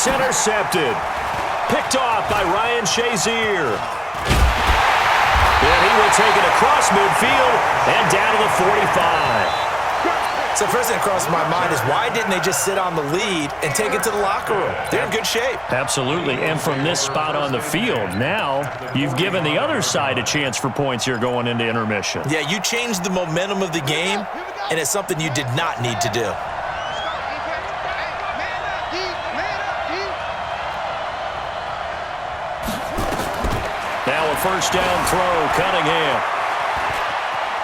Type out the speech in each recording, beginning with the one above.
It's intercepted. Picked off by Ryan Shazier. And he will take it across midfield and down to the 45. So first thing that crosses my mind is why didn't they just sit on the lead and take it to the locker room? They're in good shape. Absolutely, and from this spot on the field, now you've given the other side a chance for points here going into intermission. Yeah, you changed the momentum of the game, and it's something you did not need to do. Now a first down throw, Cunningham.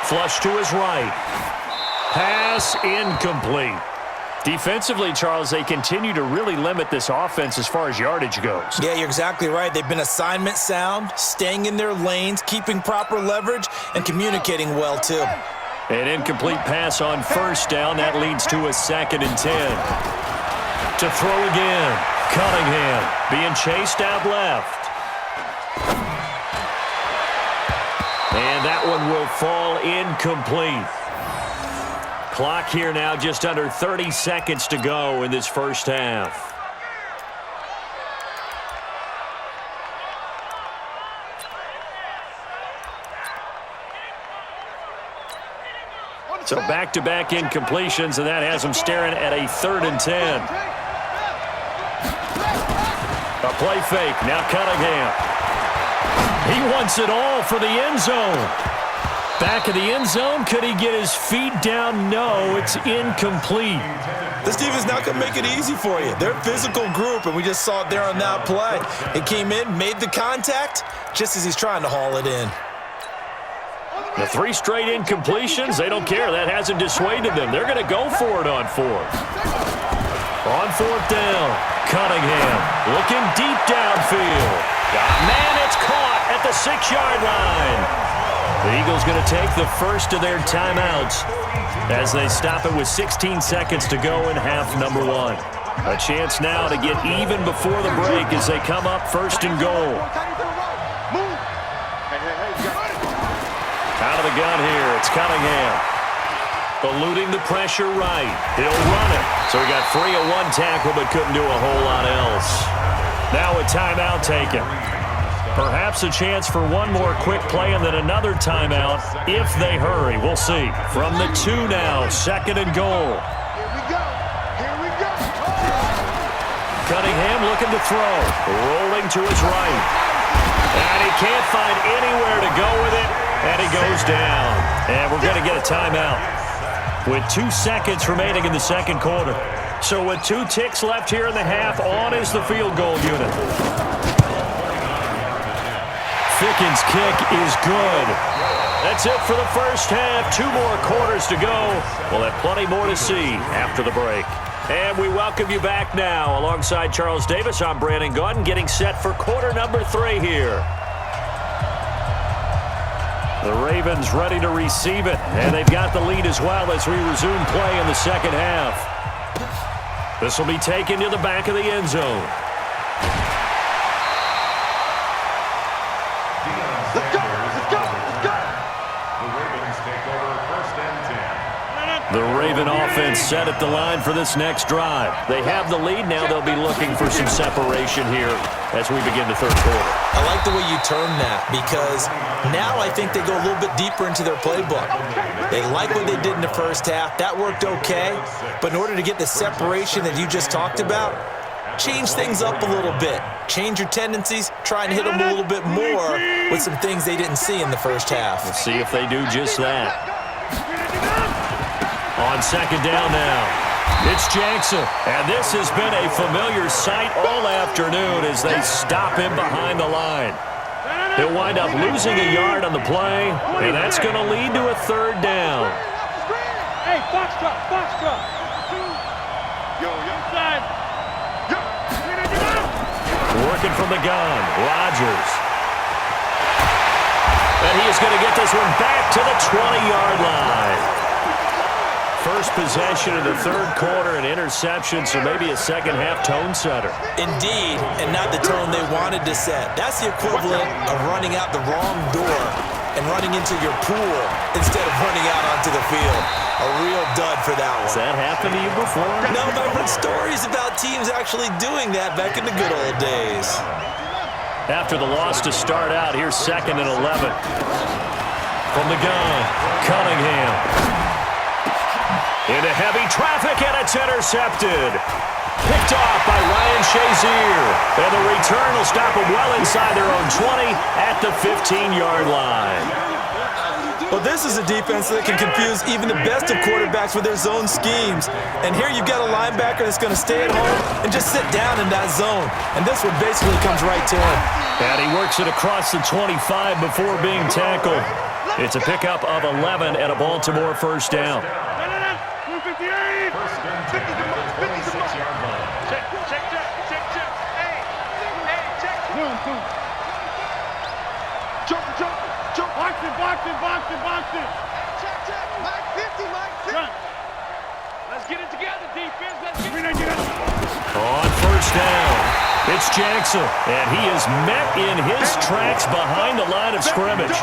Flush to his right. Pass incomplete. Defensively, Charles, they continue to really limit this offense as far as yardage goes. Yeah, you're exactly right. They've been assignment sound, staying in their lanes, keeping proper leverage, and communicating well, too. An incomplete pass on first down. That leads to a 2nd and 10. To throw again. Cunningham being chased out left. And that one will fall incomplete. Clock here now just under 30 seconds to go in this first half. So back-to-back incompletions, and that has them staring at a 3rd and 10. A play fake, now Cunningham. He wants it all for the end zone. Back of the end zone, could he get his feet down? No, it's incomplete. This team is not going to make it easy for you. They're a physical group, and we just saw it there on that play. It came in, made the contact, just as he's trying to haul it in. The 3 straight incompletions, they don't care. That hasn't dissuaded them. They're going to go for it on 4th. On 4th down, Cunningham looking deep downfield. Man, it's caught at the 6-yard line. The Eagles going to take the first of their timeouts as they stop it with 16 seconds to go in half number 1. A chance now to get even before the break as they come up 1st and goal. Out of the gun here, it's Cunningham. Eluding the pressure right. He'll run it. So he got free of 1 tackle but couldn't do a whole lot else. Now a timeout taken. Perhaps a chance for one more quick play and then another timeout if they hurry. We'll see. From the 2 now, 2nd and goal. Here we go. Cunningham looking to throw. Rolling to his right. And he can't find anywhere to go with it. And he goes down. And we're going to get a timeout with 2 seconds remaining in the 2nd quarter. So with 2 ticks left here in the half, on is the field goal unit. Ficken's kick is good. That's it for the first half. 2 more quarters to go. We'll have plenty more to see after the break. And we welcome you back now. Alongside Charles Davis, I'm Brandon Gaudin, getting set for quarter number 3 here. The Ravens ready to receive it, and they've got the lead as well as we resume play in the 2nd half. This will be taken to the back of the end zone. Let's go. Let's go. Let's go. The Ravens take over 1st and 10. The Raven offense set at the line for this next drive. They have the lead now. They'll be looking for some separation here as we begin the 3rd quarter. I like the way you term that because now I think they go a little bit deeper into their playbook. They like what they did in the first half. That worked okay. But in order to get the separation that you just talked about, change things up a little bit. Change your tendencies. Try and hit them a little bit more with some things they didn't see in the first half. We'll see if they do just that. On 2nd down now, it's Jackson. And this has been a familiar sight all afternoon as they stop him behind the line. He'll wind up losing a yard on the play, and that's going to lead to a 3rd down. Hey, box drop. Yo, inside. Working from the gun, Rodgers. And he is going to get this one back to the 20-yard line. First possession of the 3rd quarter, an interception, so maybe a 2nd half tone setter. Indeed, and not the tone they wanted to set. That's the equivalent of running out the wrong door and running into your pool instead of running out onto the field. A real dud for that one. Has that happened to you before? No, but I've heard stories about teams actually doing that back in the good old days. After the loss to start out, here's 2nd and 11. From the gun, Cunningham. Into heavy traffic, and it's intercepted. Picked off by Ryan Shazier. And the return will stop them well inside their own 20 at the 15-yard line. Well, this is a defense that can confuse even the best of quarterbacks with their zone schemes. And here you've got a linebacker that's going to stay at home and just sit down in that zone. And this one basically comes right to him. And he works it across the 25 before being tackled. It's a pickup of 11 and a Baltimore first down. 258. 50 to mark. 50 to mark. Check. Hey, check. Jump. Box it. Check. Mike 50. Let's get it together, defense. Let's get it. On first down, it's Jackson, and he is met in his tracks behind the line of scrimmage.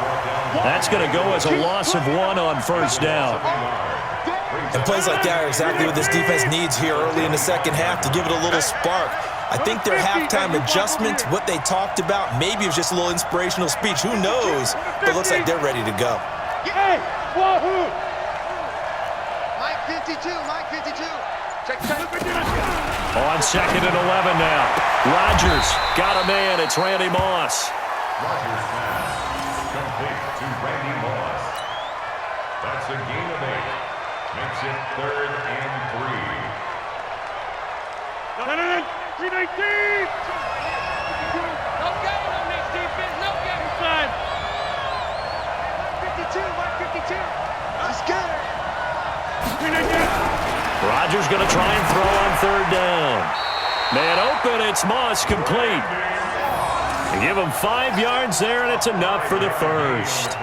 That's going to go as a loss of 1 on first down. And plays like that are exactly what this defense needs here early in the second half to give it a little spark. I think their halftime adjustment, what they talked about, maybe it was just a little inspirational speech. Who knows? But it looks like they're ready to go. Hey, wahoo! Mike 52. Check. On 2nd and 11 now. Rodgers got a man. It's Randy Moss. Rodgers pass complete to Randy Moss. That's a gain of 8. Makes it 3rd and 3. 319. No game on this defense. No game. Inside. 52. Let's get it. 319. Rodgers going to try and throw on 3rd down. Man open, it's Moss complete. They give him 5 yards there, and it's enough for the first.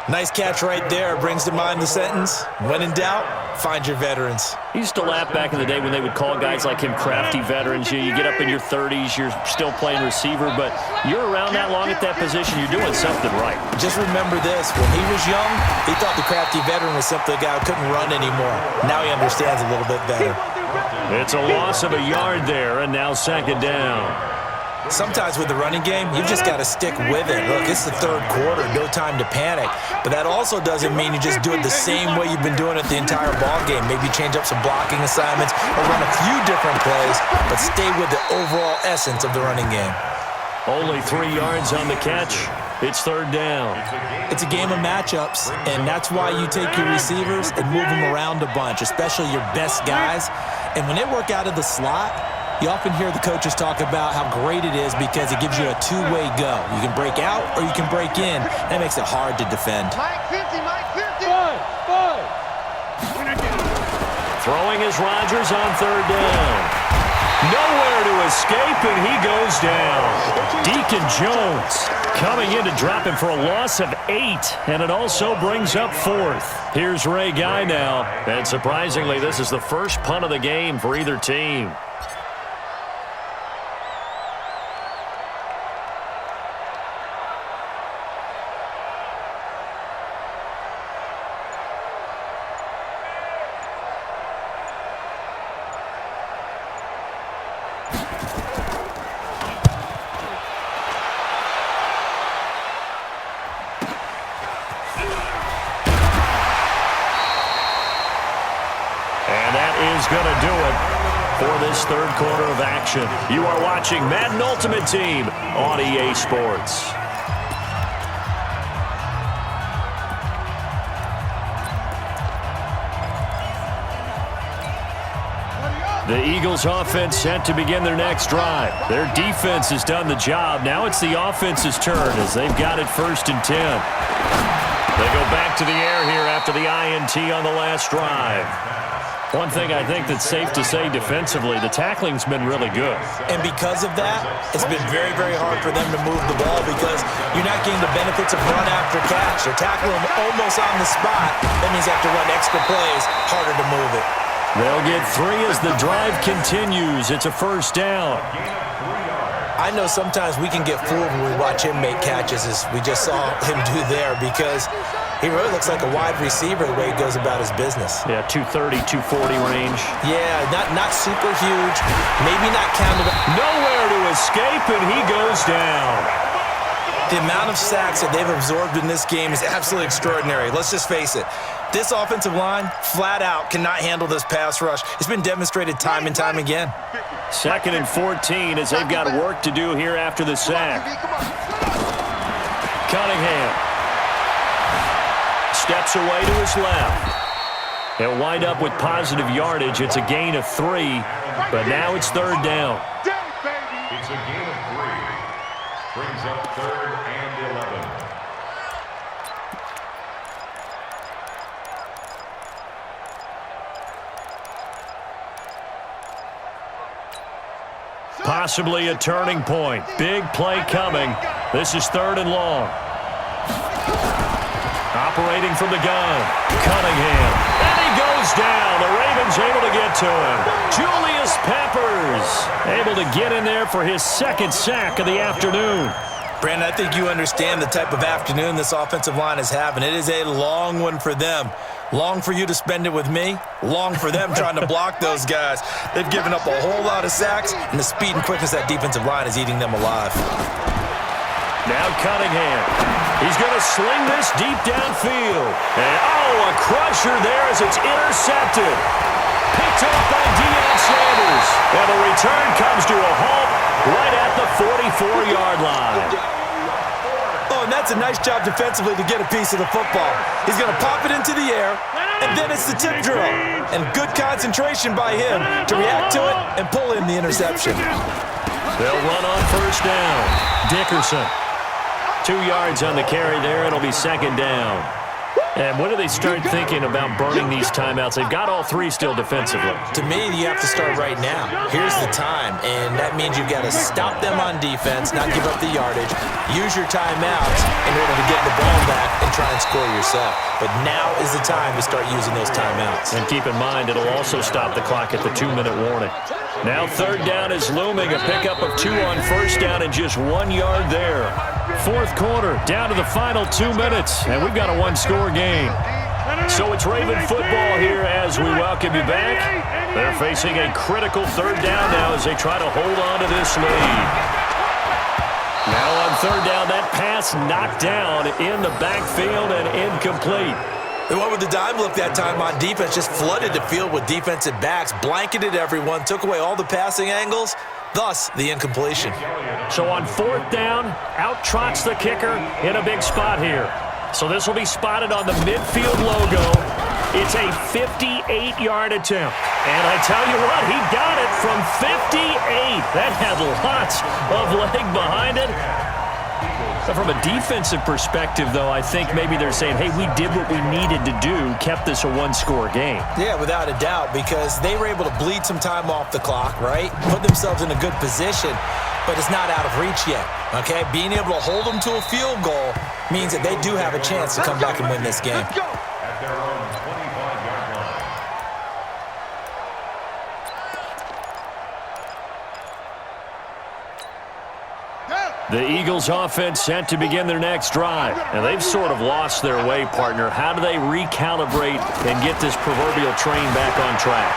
Nice catch right there. Brings to mind the sentence, when in doubt, find your veterans. He used to laugh back in the day when they would call guys like him crafty veterans. You get up in your 30s, you're still playing receiver, but you're around that long at that position, you're doing something right. Just remember this, when he was young, he thought the crafty veteran was simply a guy who couldn't run anymore. Now he understands a little bit better. It's a loss of a yard there, and now 2nd down. Sometimes with the running game, you've just got to stick with it. Look, it's the 3rd quarter, no time to panic. But that also doesn't mean you just do it the same way you've been doing it the entire ball game. Maybe change up some blocking assignments or run a few different plays, but stay with the overall essence of the running game. Only 3 yards on the catch. It's 3rd down. It's a game of matchups, and that's why you take your receivers and move them around a bunch, especially your best guys. And when they work out of the slot, you often hear the coaches talk about how great it is because it gives you a two-way go. You can break out or you can break in. That makes it hard to defend. Mike 50. Five. Throwing is Rodgers on 3rd down. Nowhere to escape, and he goes down. Deacon Jones coming in to drop him for a loss of 8, and it also brings up 4th. Here's Ray Guy now, and surprisingly, this is the first punt of the game for either team. Going to do it for this 3rd quarter of action. You are watching Madden Ultimate Team on EA Sports. The Eagles offense set to begin their next drive. Their defense has done the job. Now it's the offense's turn as they've got it 1st and 10. They go back to the air here after the INT on the last drive. One thing I think that's safe to say defensively, the tackling's been really good. And because of that, it's been very, very hard for them to move the ball because you're not getting the benefits of run after catch. They're tackling them almost on the spot. That means they have to run extra plays, harder to move it. They'll get 3 as the drive continues. It's a first down. I I know sometimes we can get fooled when we watch him make catches, as we just saw him do there, because he really looks like a wide receiver the way he goes about his business. Yeah, 230, 240 range. Yeah, not super huge, maybe not counted. Nowhere to escape, and he goes down. The amount of sacks that they've absorbed in this game is absolutely extraordinary. Let's just face it. This offensive line, flat out, cannot handle this pass rush. It's been demonstrated time and time again. 2nd and 14 as they've got work to do here after the sack. Cunningham steps away to his left. He'll wind up with positive yardage. It's a gain of 3, but now it's 3rd down. It's a gain of 3. Brings up 3rd and 11. Possibly a turning point. Big play coming. This is 3rd and long. Operating from the gun. Cunningham. And he goes down. The Ravens able to get to him. Julius Peppers able to get in there for his 2nd sack of the afternoon. Brandon, I think you understand the type of afternoon this offensive line is having. It is a long one for them. Long for you to spend it with me. Long for them trying to block those guys. They've given up a whole lot of sacks, and the speed and quickness of that defensive line is eating them alive. Now Cunningham. He's going to sling this deep downfield. And, a crusher there as it's intercepted. Picked off by Deion Sanders. And the return comes to a halt right at the 44-yard line. Oh, and that's a nice job defensively to get a piece of the football. He's going to pop it into the air, and then it's the tip drill. And good concentration by him to react to it and pull in the interception. They'll run on 1st down. Dickerson. 2 yards on the carry there. It'll be 2nd down. And when do they start thinking about burning these timeouts? They've got all 3 still defensively. To me, you have to start right now. Here's the time, and that means you've got to stop them on defense, not give up the yardage, use your timeouts in order to get the ball back and try and score yourself. But now is the time to start using those timeouts. And keep in mind, it'll also stop the clock at the 2-minute warning. Now 3rd down is looming. A pickup of 2 on 1st down and just 1 yard there. 4th quarter, down to the final 2 minutes, and we've got a 1-score game. So it's Raven football here as we welcome you back. They're facing a critical 3rd down now as they try to hold on to this lead. Now on 3rd down, that pass knocked down in the backfield and incomplete. They went with the dime look that time on defense, just flooded the field with defensive backs, blanketed everyone, took away all the passing angles, thus the incompletion. So on 4th down, out trots the kicker in a big spot here. So this will be spotted on the midfield logo. It's a 58-yard attempt. And I tell you what, he got it from 58. That had lots of leg behind it. But from a defensive perspective, though, I think maybe they're saying, hey, we did what we needed to do, kept this a 1-score game. Yeah, without a doubt, because they were able to bleed some time off the clock, right? Put themselves in a good position, but it's not out of reach yet, okay? Being able to hold them to a field goal means that they do have a chance to come back and win this game. At their own 25-yard line. The Eagles offense set to begin their next drive. And they've sort of lost their way, partner. How do they recalibrate and get this proverbial train back on track?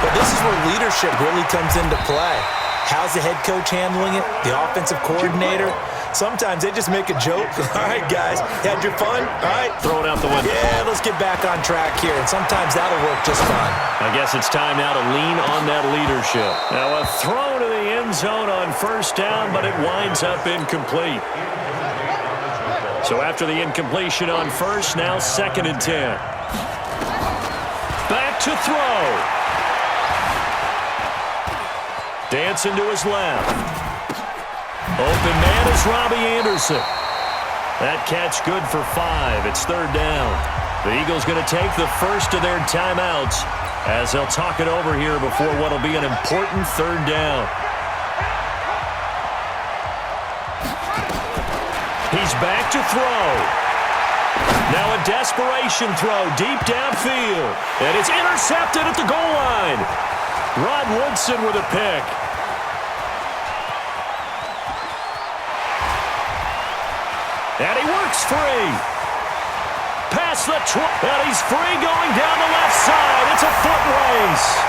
But this is where leadership really comes into play. How's the head coach handling it? The offensive coordinator? Sometimes they just make a joke. All right, guys, had your fun? All right. Throw it out the window. Yeah, let's get back on track here. And sometimes that'll work just fine. I guess it's time now to lean on that leadership. Now a throw to the end zone on 1st down, but it winds up incomplete. So after the incompletion on 1st, now 2nd and 10. Back to throw. Dancing to his left. Open man is Robbie Anderson. That catch good for 5. It's 3rd down. The Eagles going to take the first of their timeouts as they'll talk it over here before what will be an important 3rd down. He's back to throw. Now a desperation throw deep downfield. And it's intercepted at the goal line. Rod Woodson with a pick. Works free. Past the and he's free going down the left side. It's a foot race.